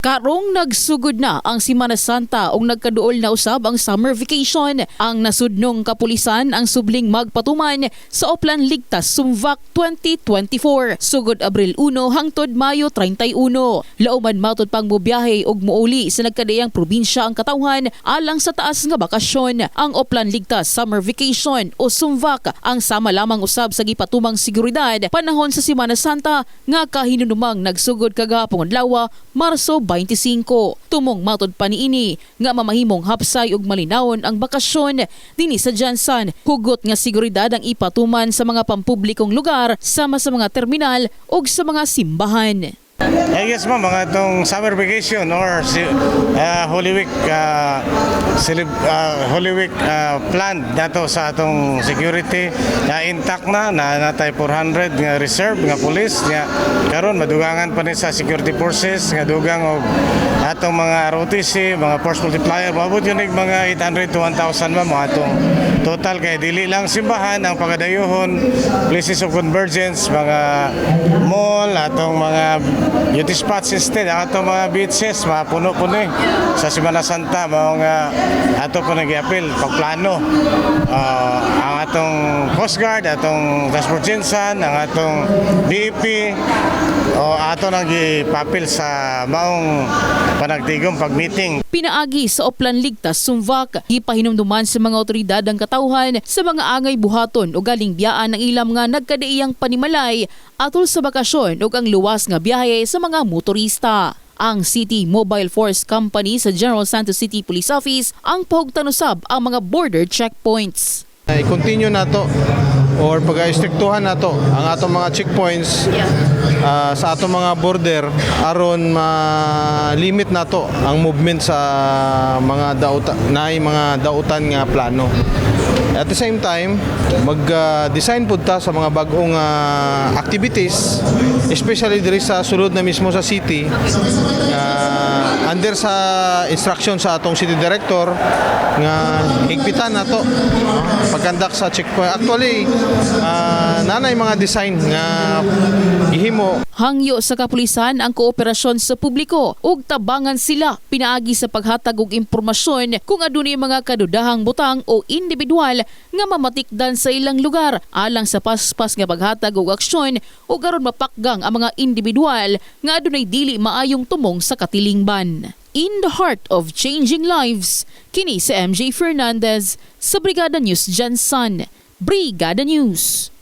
Karong nagsugod na ang Semana Santa ug nagkaduol na usab ang summer vacation. Ang nasudnong kapulisan ang subling magpatuman sa Oplan Ligtas Sumvac 2024 sugod Abril 1 hangtod Mayo 31. Lauman matod pang mobiyahe ug muuli sa nagkadayang probinsya ang katawhan alang sa taas nga bakasyon. Ang Oplan Ligtas Summer Vacation o Sumvac ang sama lamang usab sa gipatumang seguridad panahon sa Semana Santa nga kahinumdumang nagsugod kagahapon adlaw Marso 25. Tumong matod pa niini nga mamahimong hapsay ug malinawon ang bakasyon dinhi sa Jansan. Hugot nga seguridad ang ipatuman sa mga pampublikong lugar sama sa mga terminal ug sa mga simbahan. Yes ma'am, mga itong summer vacation or Holy Week Holy Week plan dato sa atong security na intact na natay 400 nga reserve nga police nga karon madugangan pa ni sa security forces nga dugang og atong mga ROTC, mga force multiplier maabot yun mga 800 to 1,000 ma'am atong total kay dili lang simbahan ang pagadayohon, places of convergence, mga mall, atong mga beauty spots instead, ang atong mga beaches, mga puno-puno sa Semana Santa, mga ato po nag-i-appeal, pagplano. Ang atong Coast Guard, atong Transport Gensan, ang atong DEP, ato nag-i-papil sa maong panagtigong pag-meeting. Pinaagi sa Oplan Ligtas Sumvac, gipahinumduman sa mga otoridad ang katawhan sa mga angay buhaton o galing biyaan ng ilam nga nagkadaiyang panimalay atol sa bakasyon ug ang luwas nga biyahe sa mga motorista. Ang City Mobile Force Company sa General Santos City Police Office ang pahugtanusab ang mga border checkpoints. I-continue nato or pag-istriktuhan nato ang atong mga checkpoints sa atong mga border aron ma-limit nato ang movement sa mga dautan nga plano. At the same time, mag-design pud ta sa mga bagong activities, especially diri sa sulod na mismo sa city, under sa instruction sa atong city director nga higpitan nato pagkandak sa checkpoint. Actually, nanay mga design nga gihimo. Hangyo sa kapulisan ang kooperasyon sa publiko ug tabangan sila pinaagi sa paghatag og impormasyon kung adunay mga kadudahang butang o individual nga mamatikdan sa ilang lugar alang sa paspas nga paghatag og aksyon ug aron mapakgang ang mga individual nga adunay dili maayong tumong sa katilingban. In the heart of changing lives, kini si MJ Fernandez sa Brigada News Jansan. Brigada News.